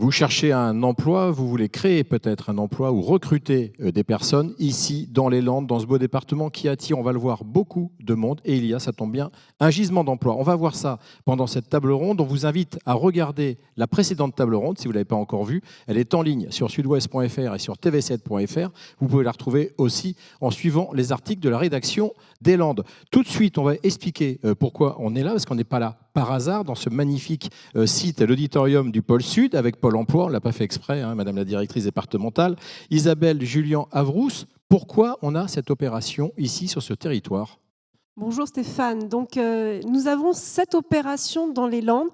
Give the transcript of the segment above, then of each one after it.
Vous cherchez un emploi, vous voulez créer peut-être un emploi ou recruter des personnes ici dans les Landes, dans ce beau département qui attire, on va le voir, beaucoup de monde. Et il y a, ça tombe bien, un gisement d'emploi. On va voir ça pendant cette table ronde. On vous invite à regarder la précédente table ronde si vous ne l'avez pas encore vue. Elle est en ligne sur sudouest.fr et sur tv7.fr. Vous pouvez la retrouver aussi en suivant les articles de la rédaction des Landes. Tout de suite, on va expliquer pourquoi on est là, parce qu'on n'est pas là par hasard dans ce magnifique site, l'auditorium du Pôle Sud, avec Pôle emploi. On ne l'a pas fait exprès, hein, Madame la directrice départementale. Isabelle Julien-Avrousse, pourquoi on a cette opération ici sur ce territoire ? Bonjour Stéphane. Donc, nous avons cette opération dans les Landes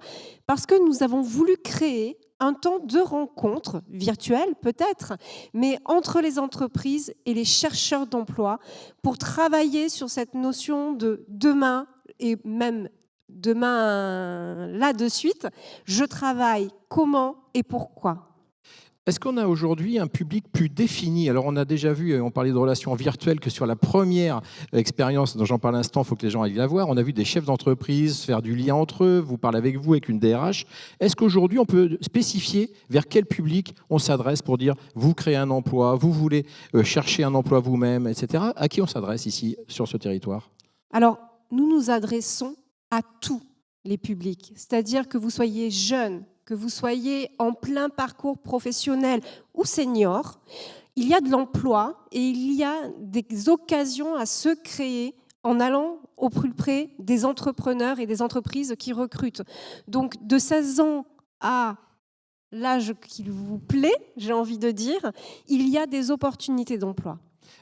parce que nous avons voulu créer un temps de rencontre, virtuel peut-être, mais entre les entreprises et les chercheurs d'emploi pour travailler sur cette notion de demain et même demain là de suite. Je travaille comment et pourquoi ? Est-ce qu'on a aujourd'hui un public plus défini ? Alors, on a déjà vu, on parlait de relations virtuelles, que sur la première expérience dont j'en parle à l'instant, il faut que les gens aillent la voir. On a vu des chefs d'entreprise faire du lien entre eux, vous parlez avec vous, avec une DRH. Est-ce qu'aujourd'hui, on peut spécifier vers quel public on s'adresse pour dire vous créez un emploi, vous voulez chercher un emploi vous-même, etc. À qui on s'adresse ici, sur ce territoire ? Alors, nous nous adressons à tous les publics, c'est-à-dire que vous soyez jeune, que vous soyez en plein parcours professionnel ou senior, il y a de l'emploi et il y a des occasions à se créer en allant au plus près des entrepreneurs et des entreprises qui recrutent. Donc, de 16 ans à l'âge qu'il vous plaît, j'ai envie de dire, il y a des opportunités d'emploi.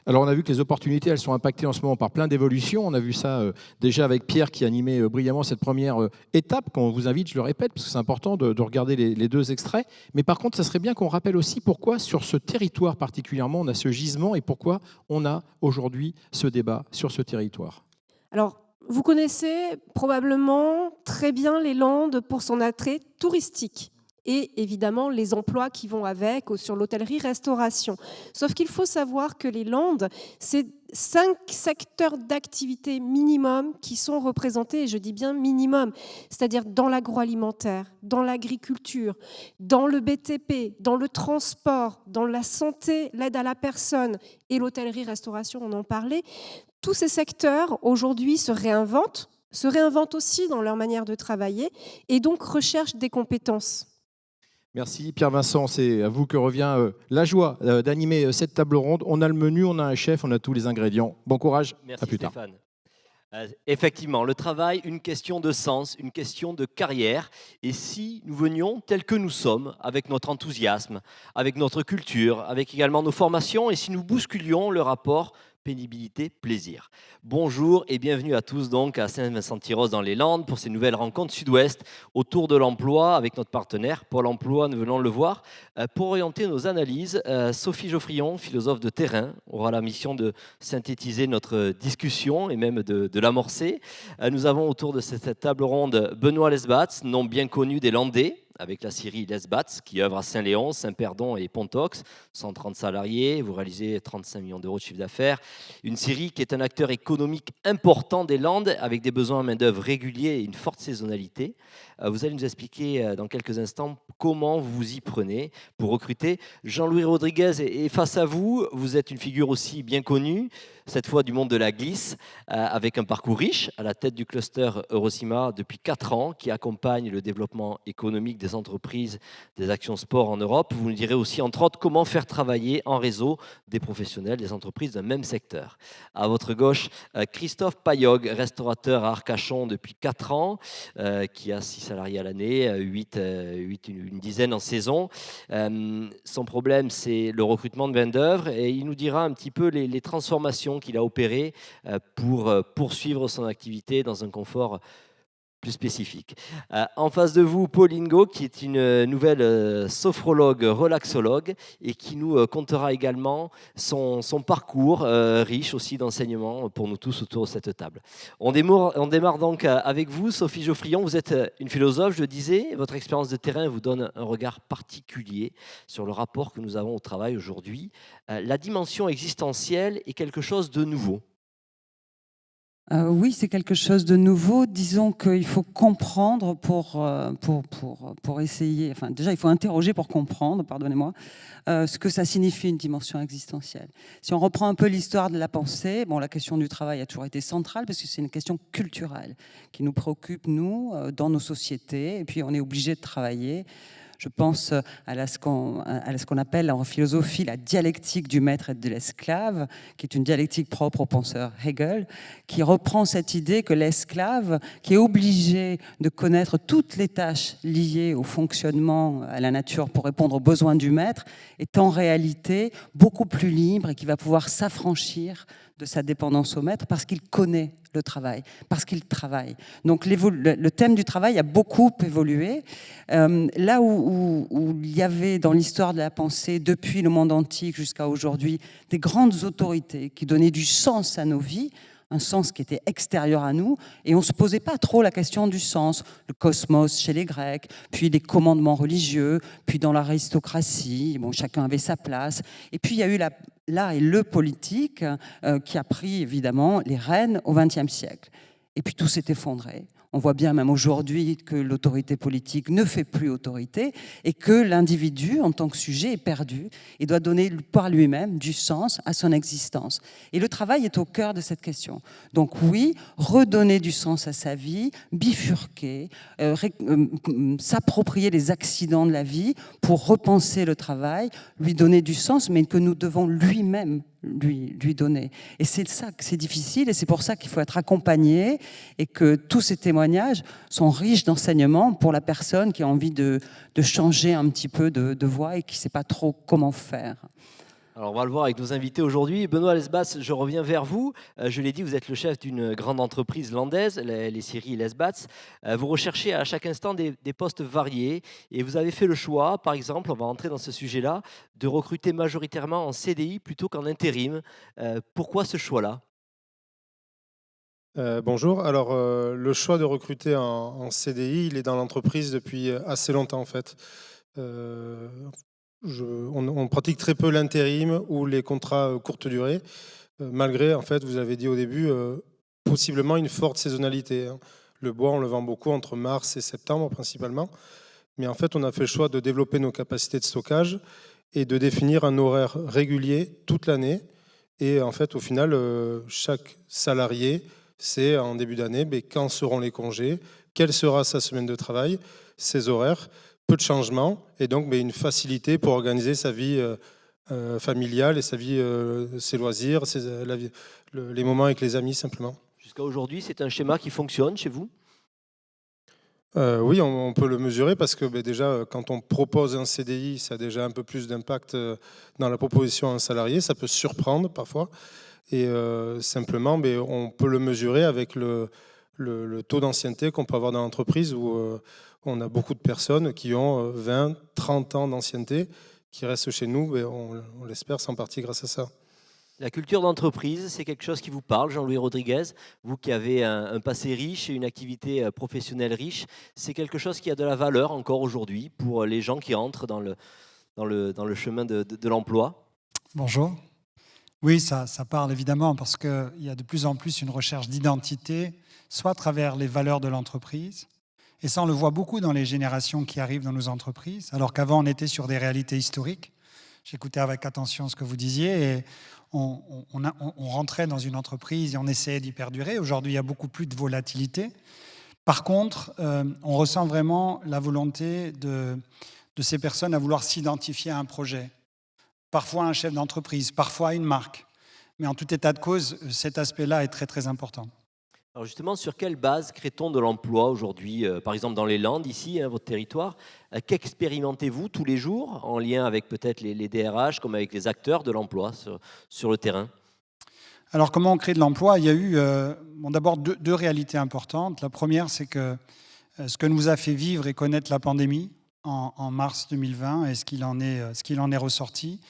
Alors, on a vu que les opportunités, elles sont impactées en ce moment par plein d'évolutions. On a vu ça déjà avec Pierre qui animait brillamment cette première étape qu'on vous invite, je le répète, parce que c'est important de regarder les deux extraits. Mais par contre, ça serait bien qu'on rappelle aussi pourquoi sur ce territoire particulièrement, on a ce gisement et pourquoi on a aujourd'hui ce débat sur ce territoire. Alors, vous connaissez probablement très bien les Landes pour son attrait touristique et évidemment les emplois qui vont avec sur l'hôtellerie-restauration. Sauf qu'il faut savoir que les Landes, c'est 5 secteurs d'activité minimum qui sont représentés, et je dis bien minimum, c'est-à-dire dans l'agroalimentaire, dans l'agriculture, dans le BTP, dans le transport, dans la santé, l'aide à la personne et l'hôtellerie-restauration, on en parlait. Tous ces secteurs, aujourd'hui, se réinventent aussi dans leur manière de travailler et donc recherchent des compétences. Merci Pierre-Vincent, c'est à vous que revient la joie d'animer cette table ronde. On a le menu, on a un chef, on a tous les ingrédients. Bon courage, Merci à plus tard. Stéphane. Effectivement, le travail, une question de sens, une question de carrière. Et si nous venions tels que nous sommes, avec notre enthousiasme, avec notre culture, avec également nos formations, et si nous bousculions le rapport pénibilité-plaisir. Bonjour et bienvenue à tous donc à Saint-Vincent-de-Tyrosse dans les Landes pour ces nouvelles rencontres Sud-Ouest autour de l'emploi avec notre partenaire Pôle emploi, nous venons de le voir. Pour orienter nos analyses, Sophie Geoffrion, philosophe de terrain, aura la mission de synthétiser notre discussion et même de l'amorcer. Nous avons autour de cette table ronde Benoît Lesbats, nom bien connu des Landais, avec la scierie Lesbats, qui œuvre à Saint-Léon, Saint-Perdon et Pontox, 130 salariés, vous réalisez 35 millions d'euros de chiffre d'affaires. Une scierie qui est un acteur économique important des Landes, avec des besoins en main-d'œuvre réguliers et une forte saisonnalité. Vous allez nous expliquer dans quelques instants comment vous vous y prenez pour recruter. Jean-Louis Rodriguez est face à vous, vous êtes une figure aussi bien connue, cette fois du monde de la glisse, avec un parcours riche à la tête du cluster Eurocima depuis 4 ans, qui accompagne le développement économique des entreprises des actions sport en Europe. Vous nous direz aussi, entre autres, comment faire travailler en réseau des professionnels des entreprises d'un même secteur. À votre gauche, Christophe Payog, restaurateur à Arcachon depuis 4 ans, qui a 6 salariés à l'année, 8 une dizaine en saison. Son problème, c'est le recrutement de main-d'œuvre et il nous dira un petit peu les transformations qu'il a opérées pour poursuivre son activité dans un confort plus spécifique. En face de vous, Paul Ingo, qui est une nouvelle sophrologue, relaxologue, et qui nous contera également son parcours riche aussi d'enseignement pour nous tous autour de cette table. On démarre donc avec vous, Sophie Geoffrion. Vous êtes une philosophe, je le disais. Votre expérience de terrain vous donne un regard particulier sur le rapport que nous avons au travail aujourd'hui. La dimension existentielle est quelque chose de nouveau. Oui, c'est quelque chose de nouveau. Disons qu'il faut comprendre pour essayer. Enfin, déjà, il faut interroger pour comprendre, pardonnez-moi, ce que ça signifie une dimension existentielle. Si on reprend un peu l'histoire de la pensée, bon, la question du travail a toujours été centrale parce que c'est une question culturelle qui nous préoccupe, nous, dans nos sociétés. Et puis, on est obligé de travailler. Je pense à ce qu'on appelle en philosophie la dialectique du maître et de l'esclave, qui est une dialectique propre au penseur Hegel, qui reprend cette idée que l'esclave, qui est obligé de connaître toutes les tâches liées au fonctionnement, à la nature pour répondre aux besoins du maître, est en réalité beaucoup plus libre et qui va pouvoir s'affranchir de sa dépendance au maître parce qu'il connaît le travail, parce qu'il travaille. Donc le thème du travail a beaucoup évolué. Là où il y avait dans l'histoire de la pensée, depuis le monde antique jusqu'à aujourd'hui, des grandes autorités qui donnaient du sens à nos vies, un sens qui était extérieur à nous, et on ne se posait pas trop la question du sens. Le cosmos chez les Grecs, puis les commandements religieux, puis dans l'aristocratie, bon, chacun avait sa place. Et puis il y a eu l'art et le politique qui a pris évidemment les rênes au XXe siècle. Et puis tout s'est effondré. On voit bien même aujourd'hui que l'autorité politique ne fait plus autorité et que l'individu, en tant que sujet, est perdu et doit donner par lui-même du sens à son existence. Et le travail est au cœur de cette question. Donc oui, redonner du sens à sa vie, bifurquer, s'approprier les accidents de la vie pour repenser le travail, lui donner du sens, mais que nous devons lui-même lui donner. Et c'est ça que c'est difficile, et c'est pour ça qu'il faut être accompagné, et que tous ces témoignages sont riches d'enseignements pour la personne qui a envie de changer un petit peu de voie et qui ne sait pas trop comment faire. Alors, on va le voir avec nos invités aujourd'hui. Benoît Lesbats, je reviens vers vous. Je l'ai dit, vous êtes le chef d'une grande entreprise landaise, les scieries Lesbats. Vous recherchez à chaque instant des postes variés et vous avez fait le choix, par exemple, on va entrer dans ce sujet-là, de recruter majoritairement en CDI plutôt qu'en intérim. Pourquoi ce choix-là ? Bonjour. Alors, le choix de recruter en CDI, il est dans l'entreprise depuis assez longtemps en fait. On pratique très peu l'intérim ou les contrats courte durée, malgré, en fait, vous avez dit au début, possiblement une forte saisonnalité. Le bois, on le vend beaucoup entre mars et septembre principalement. Mais en fait, on a fait le choix de développer nos capacités de stockage et de définir un horaire régulier toute l'année. Et en fait, au final, chaque salarié sait en début d'année quand seront les congés, quelle sera sa semaine de travail, ses horaires, peu de changements et donc une facilité pour organiser sa vie familiale et sa vie, ses loisirs, les moments avec les amis simplement. Jusqu'à aujourd'hui, c'est un schéma qui fonctionne chez vous ? Oui, on peut le mesurer parce que déjà, quand on propose un CDI, ça a déjà un peu plus d'impact dans la proposition à un salarié. Ça peut surprendre parfois. Et simplement, on peut le mesurer avec le taux d'ancienneté qu'on peut avoir dans l'entreprise où on a beaucoup de personnes qui ont 20, 30 ans d'ancienneté qui restent chez nous, on l'espère, c'est en partie grâce à ça. La culture d'entreprise, c'est quelque chose qui vous parle, Jean-Louis Rodriguez. Vous qui avez un passé riche et une activité professionnelle riche, c'est quelque chose qui a de la valeur encore aujourd'hui pour les gens qui entrent dans le chemin de l'emploi. Bonjour. Oui, ça parle évidemment parce qu'il y a de plus en plus une recherche d'identité, soit à travers les valeurs de l'entreprise, et ça on le voit beaucoup dans les générations qui arrivent dans nos entreprises, alors qu'avant on était sur des réalités historiques. J'écoutais avec attention ce que vous disiez et on rentrait dans une entreprise et on essayait d'y perdurer. Aujourd'hui, il y a beaucoup plus de volatilité. Par contre, on ressent vraiment la volonté de ces personnes à vouloir s'identifier à un projet. Parfois un chef d'entreprise, parfois une marque. Mais en tout état de cause, cet aspect-là est très très important. Alors justement, sur quelle base crée-t-on de l'emploi aujourd'hui ? Par exemple, dans les Landes, ici, votre territoire, qu'expérimentez-vous tous les jours en lien avec peut-être les DRH, comme avec les acteurs de l'emploi sur le terrain ? Alors, comment on crée de l'emploi ? Il y a eu d'abord deux réalités importantes. La première, c'est que ce que nous a fait vivre et connaître la pandémie en mars 2020 et ce qu'il en est ressorti,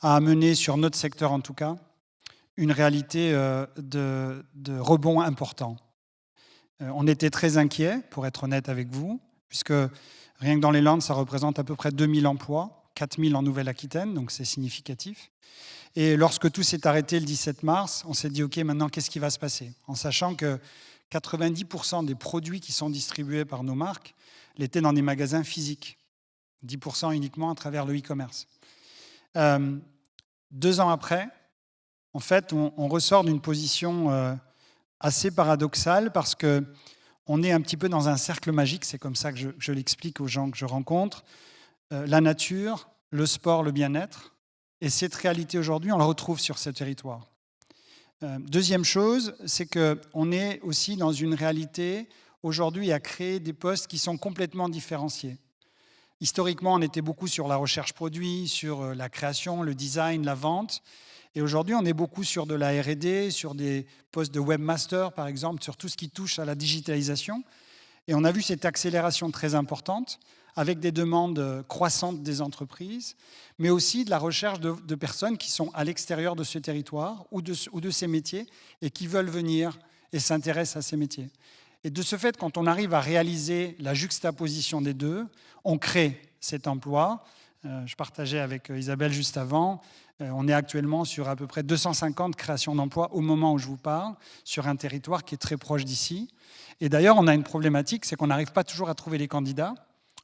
a amené sur notre secteur en tout cas, une réalité de rebond important. On était très inquiets, pour être honnête avec vous, puisque rien que dans les Landes, ça représente à peu près 2000 emplois, 4000 en Nouvelle-Aquitaine, donc c'est significatif. Et lorsque tout s'est arrêté le 17 mars, on s'est dit, OK, maintenant, qu'est-ce qui va se passer? En sachant que 90% des produits qui sont distribués par nos marques l'étaient dans des magasins physiques, 10% uniquement à travers le e-commerce. 2 ans après, en fait, on ressort d'une position assez paradoxale parce qu'on est un petit peu dans un cercle magique, c'est comme ça que je l'explique aux gens que je rencontre. La nature, le sport, le bien-être. Et cette réalité aujourd'hui, on la retrouve sur ce territoire. Deuxième chose, c'est qu'on est aussi dans une réalité aujourd'hui à créer des postes qui sont complètement différenciés. Historiquement, on était beaucoup sur la recherche produit, sur la création, le design, la vente. Et aujourd'hui, on est beaucoup sur de la R&D, sur des postes de webmaster, par exemple, sur tout ce qui touche à la digitalisation. Et on a vu cette accélération très importante avec des demandes croissantes des entreprises, mais aussi de la recherche de personnes qui sont à l'extérieur de ce territoire ou de ces métiers et qui veulent venir et s'intéressent à ces métiers. Et de ce fait, quand on arrive à réaliser la juxtaposition des deux, on crée cet emploi. Je partageais avec Isabelle juste avant, on est actuellement sur à peu près 250 créations d'emplois au moment où je vous parle, sur un territoire qui est très proche d'ici. Et d'ailleurs, on a une problématique, c'est qu'on n'arrive pas toujours à trouver les candidats,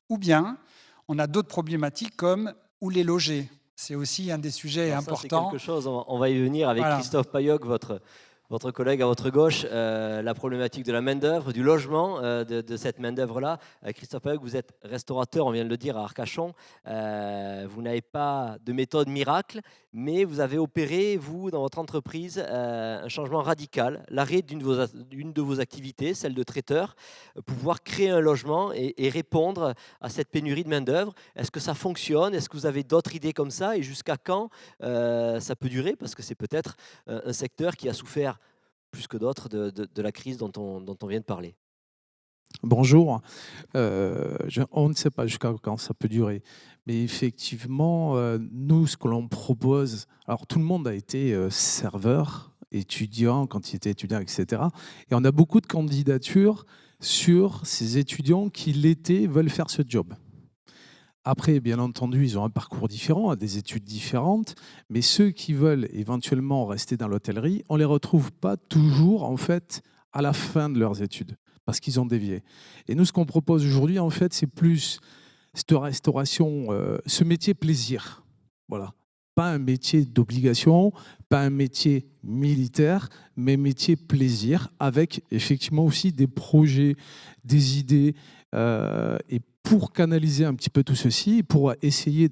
ou bien on a d'autres problématiques comme où les loger. C'est aussi un des sujets importants. C'est quelque chose, on va y venir avec Christophe Payoc, votre collègue à votre gauche, la problématique de la main-d'œuvre, du logement de cette main-d'œuvre-là. Christophe Payoc, vous êtes restaurateur, on vient de le dire, à Arcachon. Vous n'avez pas de méthode miracle, mais vous avez opéré, vous, dans votre entreprise, un changement radical, l'arrêt d'une de vos activités, celle de traiteur, pour pouvoir créer un logement et répondre à cette pénurie de main-d'œuvre. Est-ce que ça fonctionne? Est-ce que vous avez d'autres idées comme ça? Et jusqu'à quand ça peut durer? Parce que c'est peut-être un secteur qui a souffert plus que d'autres de la crise dont on vient de parler. Bonjour. On ne sait pas jusqu'à quand ça peut durer. Mais effectivement, nous, ce que l'on propose, alors tout le monde a été serveur, étudiant, quand il était étudiant, etc. Et on a beaucoup de candidatures sur ces étudiants qui, l'été, veulent faire ce job. Après, bien entendu, ils ont un parcours différent, des études différentes, mais ceux qui veulent éventuellement rester dans l'hôtellerie, on ne les retrouve pas toujours, en fait, à la fin de leurs études, parce qu'ils ont dévié. Et nous, ce qu'on propose aujourd'hui, en fait, c'est plus cette restauration, ce métier plaisir. Voilà. Pas un métier d'obligation, pas un métier militaire, mais métier plaisir, avec effectivement aussi des projets, des idées, et pour canaliser un petit peu tout ceci, pour essayer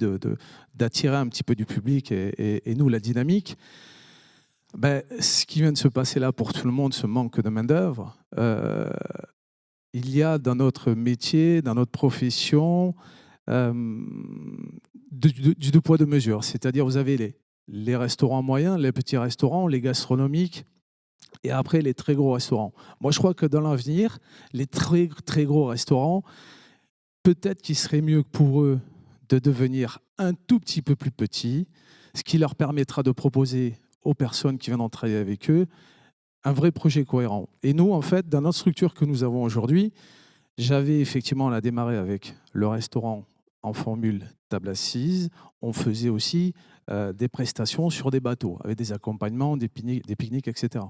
d'attirer un petit peu du public et nous, la dynamique, ce qui vient de se passer là pour tout le monde, ce manque de main-d'œuvre, il y a dans notre métier, dans notre profession, du deux poids, deux mesures. C'est-à-dire, vous avez les restaurants moyens, les petits restaurants, les gastronomiques, et après les très gros restaurants. Moi, je crois que dans l'avenir, les très, très gros restaurants, peut-être qu'il serait mieux pour eux de devenir un tout petit peu plus petits, ce qui leur permettra de proposer aux personnes qui viennent travailler avec eux un vrai projet cohérent. Et nous, en fait, dans notre structure que nous avons aujourd'hui, j'avais effectivement, on a démarré avec le restaurant en formule table assise. On faisait aussi des prestations sur des bateaux, avec des accompagnements, des pique-niques, etc.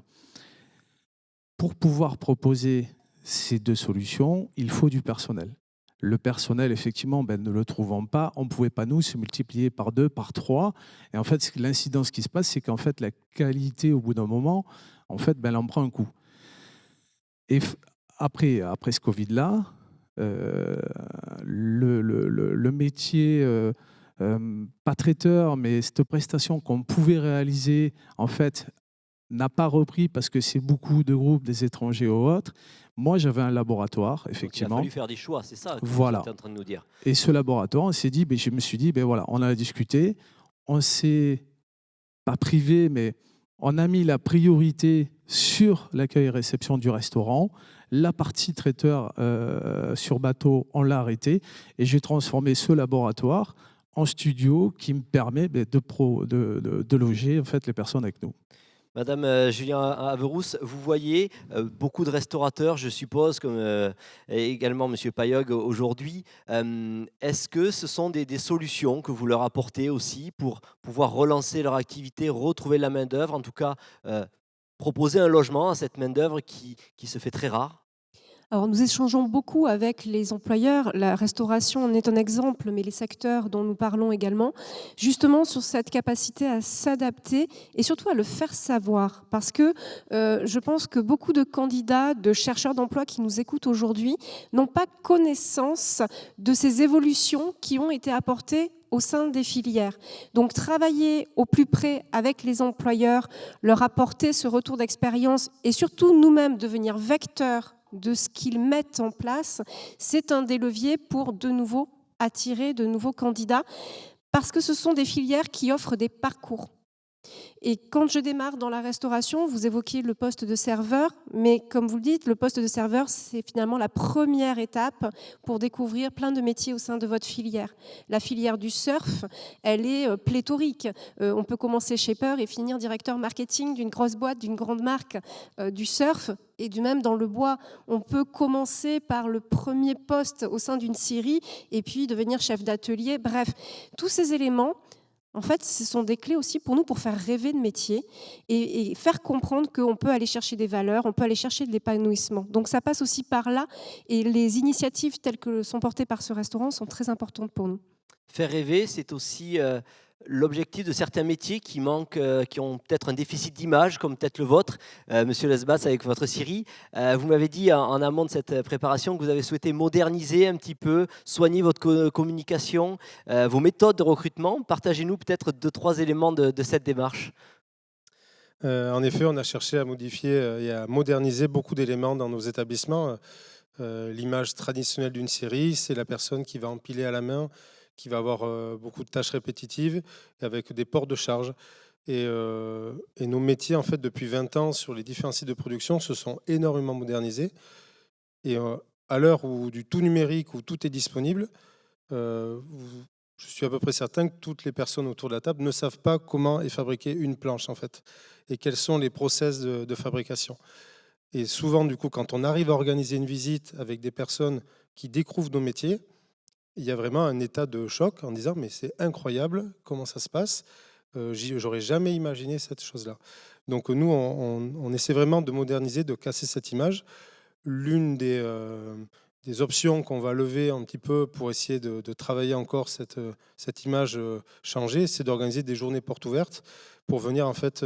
Pour pouvoir proposer ces deux solutions, il faut du personnel. Le personnel, effectivement, ne le trouvant pas, on ne pouvait pas, nous, se multiplier par 2, par 3. Et en fait, l'incidence qui se passe, c'est qu'en fait, la qualité, au bout d'un moment, en fait, elle en prend un coup. Et après ce Covid-là, le métier, pas traiteur, mais cette prestation qu'on pouvait réaliser, en fait, n'a pas repris parce que c'est beaucoup de groupes, des étrangers ou autres. Moi, j'avais un laboratoire, effectivement. Donc, il a fallu faire des choix, c'est ça que voilà. vous êtes en train de nous dire. Et ce laboratoire, je me suis dit, voilà, on a discuté, on s'est pas privé, mais on a mis la priorité sur l'accueil et réception du restaurant. La partie traiteur sur bateau, on l'a arrêté. Et j'ai transformé ce laboratoire en studio qui me permet de loger en fait, les personnes avec nous. Madame Julien Averousse, vous voyez beaucoup de restaurateurs, je suppose, comme et également Monsieur Payog aujourd'hui. Est-ce que ce sont des solutions que vous leur apportez aussi pour pouvoir relancer leur activité, retrouver la main-d'œuvre, en tout cas proposer un logement à cette main-d'œuvre qui se fait très rare? Alors, nous échangeons beaucoup avec les employeurs. La restauration en est un exemple, mais les secteurs dont nous parlons également, justement sur cette capacité à s'adapter et surtout à le faire savoir. Parce que je pense que beaucoup de candidats, de chercheurs d'emploi qui nous écoutent aujourd'hui n'ont pas connaissance de ces évolutions qui ont été apportées au sein des filières. Donc travailler au plus près avec les employeurs, leur apporter ce retour d'expérience et surtout nous-mêmes devenir vecteurs de ce qu'ils mettent en place, c'est un des leviers pour de nouveau attirer de nouveaux candidats parce que ce sont des filières qui offrent des parcours. Et quand je démarre dans la restauration, vous évoquiez le poste de serveur, mais comme vous le dites, le poste de serveur, c'est finalement la première étape pour découvrir plein de métiers au sein de votre filière. La filière du surf, elle est pléthorique. On peut commencer shaper et finir directeur marketing d'une grosse boîte, d'une grande marque du surf. Et du même dans le bois, on peut commencer par le premier poste au sein d'une scierie et puis devenir chef d'atelier. Bref, tous ces éléments, en fait, ce sont des clés aussi pour nous pour faire rêver de métier et faire comprendre qu'on peut aller chercher des valeurs, on peut aller chercher de l'épanouissement. Donc ça passe aussi par là et les initiatives telles que sont portées par ce restaurant sont très importantes pour nous. Faire rêver, c'est aussi l'objectif de certains métiers qui manquent, qui ont peut-être un déficit d'image, comme peut-être le vôtre, Monsieur Lesbas, avec votre scierie. Vous m'avez dit en amont de cette préparation que vous avez souhaité moderniser un petit peu, soigner votre communication, vos méthodes de recrutement. Partagez-nous peut-être 2-3 éléments de cette démarche. En effet, on a cherché à modifier et à moderniser beaucoup d'éléments dans nos établissements. L'image traditionnelle d'une scierie, c'est la personne qui va empiler à la main, qui va avoir beaucoup de tâches répétitives et avec des ports de charge. Et nos métiers, en fait, depuis 20 ans, sur les différents sites de production, se sont énormément modernisés. Et à l'heure où du tout numérique, où tout est disponible, je suis à peu près certain que toutes les personnes autour de la table ne savent pas comment est fabriquée une planche, en fait, et quels sont les process de fabrication. Et souvent, du coup, quand on arrive à organiser une visite avec des personnes qui découvrent nos métiers, il y a vraiment un état de choc en disant mais c'est incroyable comment ça se passe, j'aurais jamais imaginé cette chose-là. Donc nous, on essaie vraiment de moderniser, de casser cette image. L'une des options qu'on va lever un petit peu pour essayer de travailler encore cette image changée, c'est d'organiser des journées portes ouvertes pour venir en fait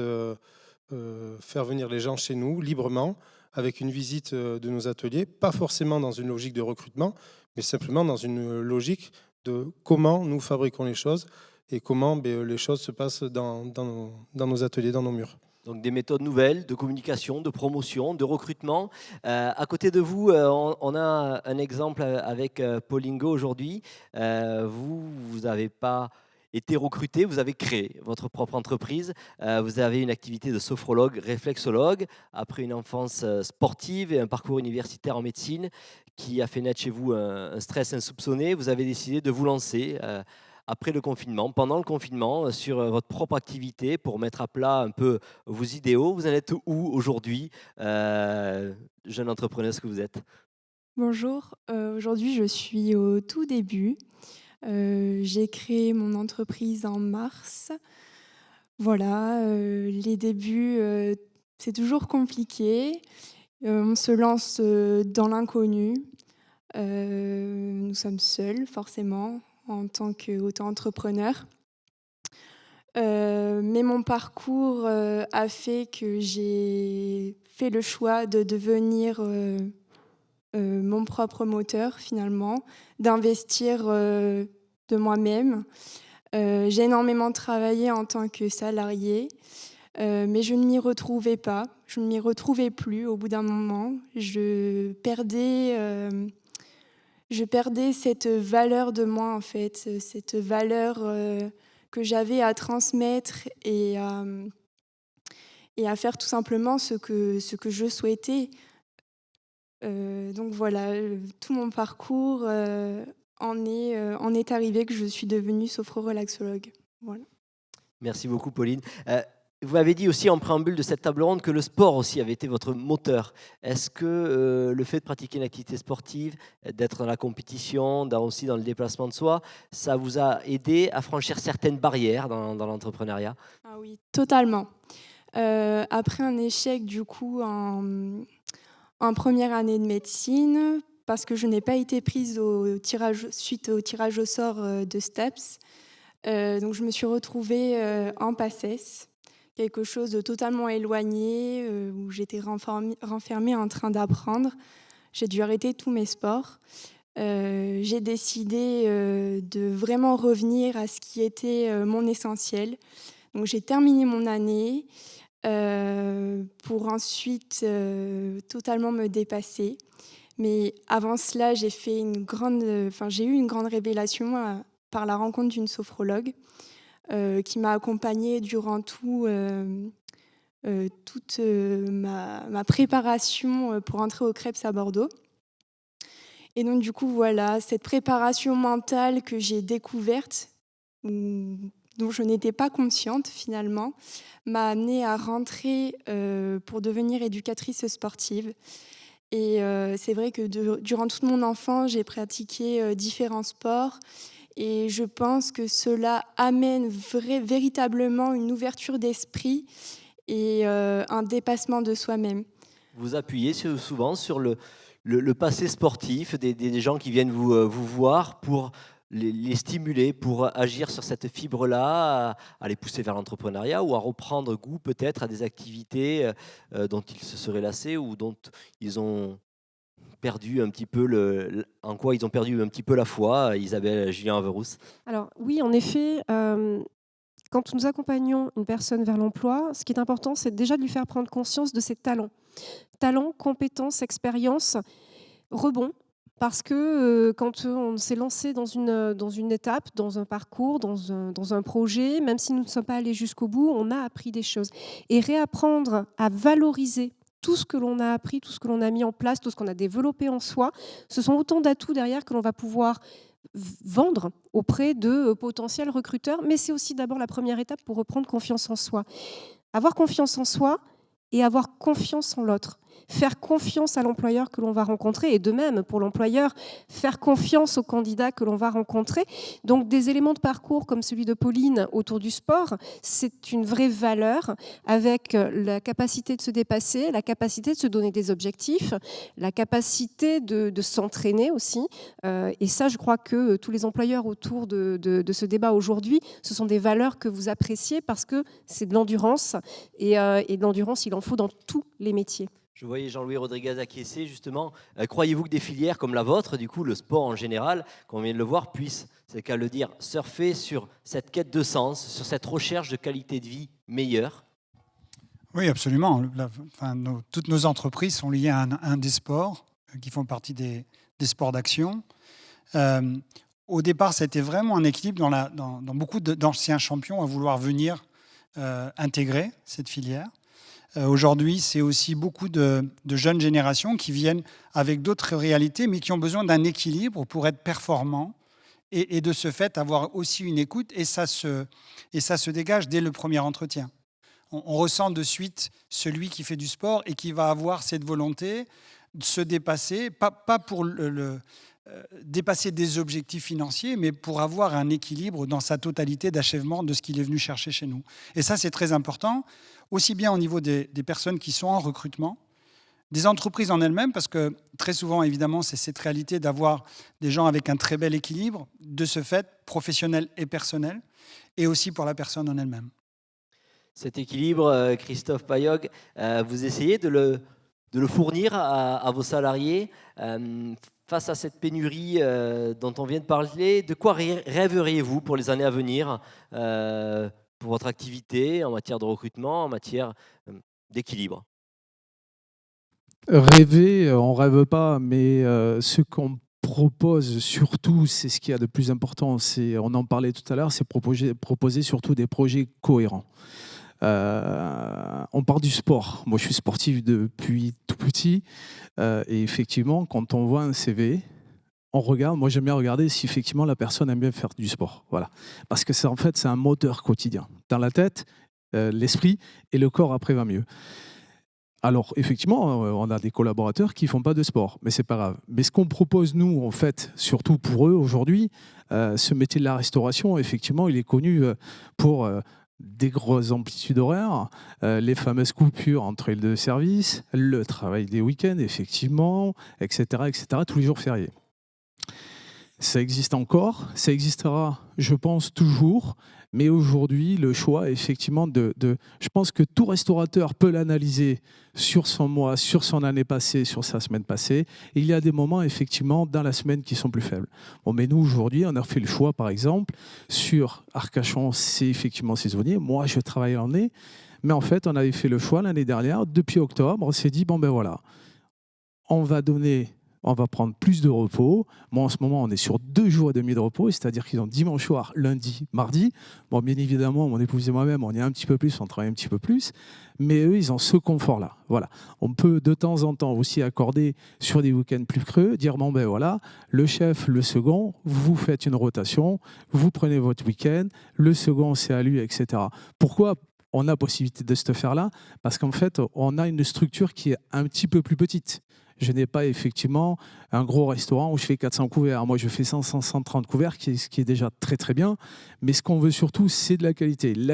faire venir les gens chez nous librement avec une visite de nos ateliers, pas forcément dans une logique de recrutement, mais simplement dans une logique de comment nous fabriquons les choses et comment les choses se passent dans nos ateliers, dans nos murs. Donc des méthodes nouvelles de communication, de promotion, de recrutement. À côté de vous, on a un exemple avec Paulingo aujourd'hui. Vous n'avez pas été recruté, vous avez créé votre propre entreprise. Vous avez une activité de sophrologue, réflexologue. Après une enfance sportive et un parcours universitaire en médecine qui a fait naître chez vous un stress insoupçonné, vous avez décidé de vous lancer après le confinement, pendant le confinement, sur votre propre activité pour mettre à plat un peu vos idéaux. Vous en êtes où aujourd'hui, jeune entrepreneuse que vous êtes? Bonjour, aujourd'hui je suis au tout début. J'ai créé mon entreprise en mars. Voilà, les débuts, c'est toujours compliqué. On se lance dans l'inconnu. Nous sommes seuls, forcément, en tant qu'auto-entrepreneur. Mais mon parcours a fait que j'ai fait le choix de devenir mon propre moteur, finalement, d'investir de moi-même. J'ai énormément travaillé en tant que salariée, mais je ne m'y retrouvais pas. Je ne m'y retrouvais plus au bout d'un moment. Je perdais cette valeur de moi, en fait, cette valeur que j'avais à transmettre et à faire tout simplement ce que je souhaitais. Donc voilà, tout mon parcours en est arrivé que je suis devenue sophrorelaxologue. Voilà. Merci beaucoup, Pauline. Vous avez dit aussi en préambule de cette table ronde que le sport aussi avait été votre moteur. Est-ce que le fait de pratiquer une activité sportive, d'être dans la compétition, aussi dans le déplacement de soi, ça vous a aidé à franchir certaines barrières dans l'entrepreneuriat? Ah oui, totalement. Après un échec du coup en première année de médecine, parce que je n'ai pas été prise suite au tirage au sort de STEPS, donc je me suis retrouvée en PACES, quelque chose de totalement éloigné, où j'étais renfermée en train d'apprendre. J'ai dû arrêter tous mes sports. J'ai décidé de vraiment revenir à ce qui était mon essentiel. Donc j'ai terminé mon année pour ensuite totalement me dépasser. Mais avant cela, j'ai eu une grande révélation par la rencontre d'une sophrologue qui m'a accompagnée durant toute ma préparation pour entrer au Krebs à Bordeaux. Et donc du coup, voilà, cette préparation mentale que j'ai découverte, dont je n'étais pas consciente finalement, m'a amenée à rentrer pour devenir éducatrice sportive. Et c'est vrai que durant toute mon enfance, j'ai pratiqué différents sports. Et je pense que cela amène véritablement une ouverture d'esprit et un dépassement de soi-même. Vous appuyez souvent sur le passé sportif des gens qui viennent vous voir pour les stimuler, pour agir sur cette fibre-là, à les pousser vers l'entrepreneuriat ou à reprendre goût peut-être à des activités dont ils se seraient lassés ou dont ils ont perdu un petit peu en quoi ils ont perdu un petit peu la foi, Isabelle, Julien Averousse. Alors oui, en effet, quand nous accompagnons une personne vers l'emploi, ce qui est important, c'est déjà de lui faire prendre conscience de ses talents. Talents, compétences, expériences, rebond. Parce que quand on s'est lancé dans une étape, dans un parcours, dans un projet, même si nous ne sommes pas allés jusqu'au bout, on a appris des choses. Et réapprendre à valoriser tout ce que l'on a appris, tout ce que l'on a mis en place, tout ce qu'on a développé en soi, ce sont autant d'atouts derrière que l'on va pouvoir vendre auprès de potentiels recruteurs. Mais c'est aussi d'abord la première étape pour reprendre confiance en soi. Avoir confiance en soi et avoir confiance en l'autre. Faire confiance à l'employeur que l'on va rencontrer et de même pour l'employeur, faire confiance au candidat que l'on va rencontrer. Donc des éléments de parcours comme celui de Pauline autour du sport, c'est une vraie valeur avec la capacité de se dépasser, la capacité de se donner des objectifs, la capacité de s'entraîner aussi. Et ça, je crois que tous les employeurs autour de ce débat aujourd'hui, ce sont des valeurs que vous appréciez parce que c'est de l'endurance et de l'endurance, il en faut dans tous les métiers. Je voyais Jean-Louis Rodriguez acquiescer justement. Croyez-vous que des filières comme la vôtre, du coup, le sport en général, comme on vient de le voir, puissent, c'est le cas de le dire, surfer sur cette quête de sens, sur cette recherche de qualité de vie meilleure? Oui, absolument. Toutes nos entreprises sont liées à un des sports qui font partie des sports d'action. Au départ, c'était vraiment un équilibre dans beaucoup d'anciens champions à vouloir venir intégrer cette filière. Aujourd'hui, c'est aussi beaucoup de jeunes générations qui viennent avec d'autres réalités, mais qui ont besoin d'un équilibre pour être performants et de ce fait avoir aussi une écoute. Et ça se dégage dès le premier entretien. On ressent de suite celui qui fait du sport et qui va avoir cette volonté de se dépasser, pas pour dépasser des objectifs financiers, mais pour avoir un équilibre dans sa totalité d'achèvement de ce qu'il est venu chercher chez nous. Et ça, c'est très important, aussi bien au niveau des personnes qui sont en recrutement, des entreprises en elles-mêmes, parce que très souvent, évidemment, c'est cette réalité d'avoir des gens avec un très bel équilibre, de ce fait, professionnel et personnel, et aussi pour la personne en elle-même. Cet équilibre, Christophe Payog, vous essayez de le fournir à vos salariés face à cette pénurie dont on vient de parler. De quoi rêveriez-vous pour les années à venir, pour votre activité en matière de recrutement, en matière d'équilibre? Rêver, on ne rêve pas, mais ce qu'on propose surtout, c'est ce qu'il y a de plus important, on en parlait tout à l'heure, c'est proposer surtout des projets cohérents. On part du sport. Moi, je suis sportif depuis tout petit. Et effectivement, quand on voit un CV, on regarde. Moi, j'aime bien regarder si effectivement la personne aime bien faire du sport. Voilà. Parce que en fait, c'est un moteur quotidien. Dans la tête, l'esprit et le corps après va mieux. Alors, effectivement, on a des collaborateurs qui ne font pas de sport, mais c'est pas grave. Mais ce qu'on propose, nous, en fait, surtout pour eux aujourd'hui, ce métier de la restauration, effectivement, il est connu pour des grosses amplitudes horaires, les fameuses coupures entre les deux services, le travail des week-ends, effectivement, etc., etc., tous les jours fériés. Ça existe encore, ça existera, je pense, toujours. Mais aujourd'hui, le choix, effectivement, je pense que tout restaurateur peut l'analyser sur son mois, sur son année passée, sur sa semaine passée. Il y a des moments, effectivement, dans la semaine qui sont plus faibles. Bon, mais nous, aujourd'hui, on a fait le choix, par exemple, sur Arcachon, c'est effectivement saisonnier. Moi, je travaille l'année. Mais en fait, on avait fait le choix l'année dernière, depuis octobre, on s'est dit, bon ben voilà, on va prendre plus de repos. Moi, en ce moment, on est sur 2 jours et demi de repos, c'est-à-dire qu'ils ont dimanche soir, lundi, mardi. Bon, bien évidemment, mon épouse et moi-même, on est un petit peu plus, on travaille un petit peu plus, mais eux, ils ont ce confort-là. Voilà. On peut de temps en temps aussi accorder sur des week-ends plus creux, dire, bon, ben voilà, le chef, le second, vous faites une rotation, vous prenez votre week-end, le second, c'est à lui, etc. Pourquoi on a possibilité de se faire là? Parce qu'en fait, on a une structure qui est un petit peu plus petite. Je n'ai pas effectivement un gros restaurant où je fais 400 couverts. Moi, je fais 130 couverts, ce qui est déjà très, très bien. Mais ce qu'on veut surtout, c'est de la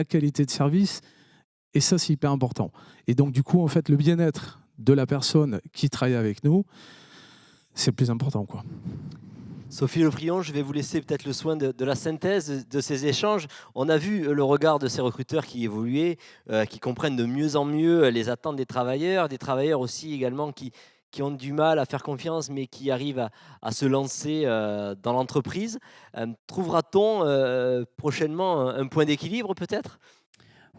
qualité de service. Et ça, c'est hyper important. Et donc, du coup, en fait, le bien-être de la personne qui travaille avec nous, c'est le plus important, quoi. Sophie Le Frion, je vais vous laisser peut-être le soin de la synthèse de ces échanges. On a vu le regard de ces recruteurs qui évoluait, qui comprennent de mieux en mieux les attentes des travailleurs aussi également qui ont du mal à faire confiance, mais qui arrivent à se lancer dans l'entreprise. Trouvera-t-on prochainement un point d'équilibre peut-être ?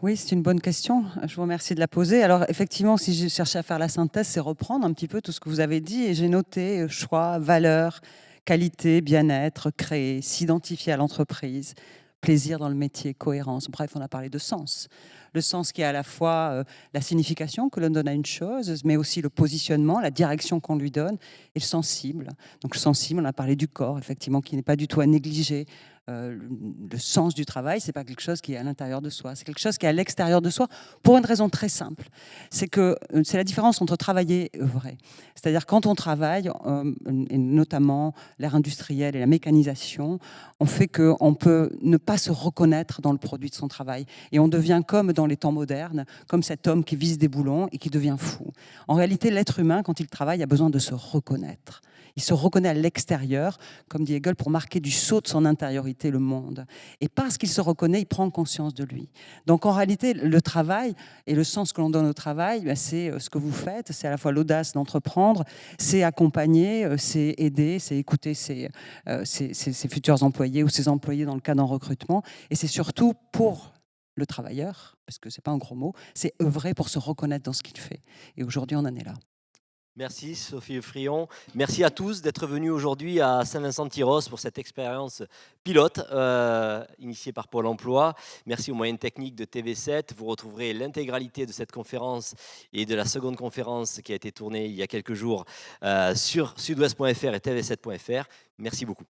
Oui, c'est une bonne question. Je vous remercie de la poser. Alors, effectivement, si je cherchais à faire la synthèse, c'est reprendre un petit peu tout ce que vous avez dit. Et j'ai noté choix, valeurs, qualité, bien-être, créer, s'identifier à l'entreprise, plaisir dans le métier, cohérence. Bref, on a parlé de sens. Le sens qui est à la fois la signification que l'on donne à une chose, mais aussi le positionnement, la direction qu'on lui donne, et le sensible. Donc le sensible, on a parlé du corps, effectivement, qui n'est pas du tout à négliger. Le sens du travail, c'est pas quelque chose qui est à l'intérieur de soi, c'est quelque chose qui est à l'extérieur de soi, pour une raison très simple. C'est que c'est la différence entre travailler et œuvrer. C'est-à-dire quand on travaille, et notamment l'ère industrielle et la mécanisation, on fait qu'on peut ne pas se reconnaître dans le produit de son travail. Et on devient comme dans les temps modernes, comme cet homme qui vise des boulons et qui devient fou. En réalité, l'être humain, quand il travaille, a besoin de se reconnaître. Il se reconnaît à l'extérieur, comme dit Hegel, pour marquer du sceau de son intériorité le monde. Et parce qu'il se reconnaît, il prend conscience de lui. Donc en réalité, le travail et le sens que l'on donne au travail, c'est ce que vous faites, c'est à la fois l'audace d'entreprendre, c'est accompagner, c'est aider, c'est écouter ses futurs employés ou ses employés dans le cas d'un recrutement. Et c'est surtout pour le travailleur, parce que ce n'est pas un gros mot, c'est œuvrer pour se reconnaître dans ce qu'il fait. Et aujourd'hui, on en est là. Merci Sophie Frion. Merci à tous d'être venus aujourd'hui à Saint-Vincent-de-Tyrosse pour cette expérience pilote initiée par Pôle emploi. Merci aux moyens techniques de TV7. Vous retrouverez l'intégralité de cette conférence et de la seconde conférence qui a été tournée il y a quelques jours sur sudouest.fr et tv7.fr. Merci beaucoup.